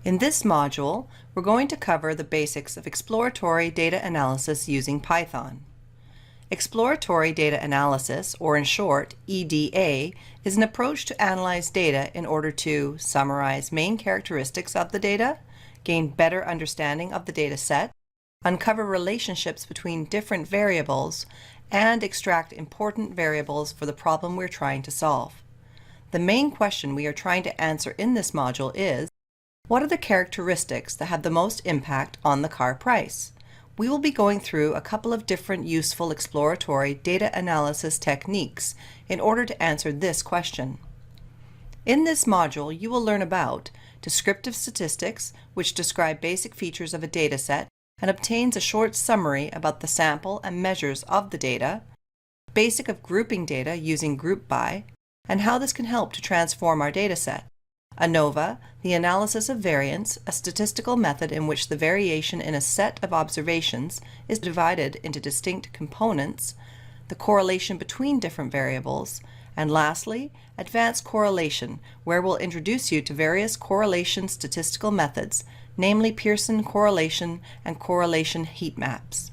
In this module, we're going to cover the basics of exploratory data analysis using Python. Exploratory data analysis, or in short, EDA, is an approach to analyze data in order to summarize main characteristics of the data, gain better understanding of the data set, uncover relationships between different variables, and extract important variables for the problem we're trying to solve. The main question we are trying to answer in this module is, what are the characteristics that have the most impact on the car price? We will be going through a couple of different useful exploratory data analysis techniques in order to answer this question. In this module, you will learn about descriptive statistics, which describe basic features of a data set and obtains a short summary about the sample and measures of the data, basic of grouping data using group by, and how this can help to transform our data set. ANOVA, the analysis of variance, a statistical method in which the variation in a set of observations is divided into distinct components, the correlation between different variables, and lastly, advanced correlation, where we'll introduce you to various correlation statistical methods, namely Pearson correlation and correlation heat maps.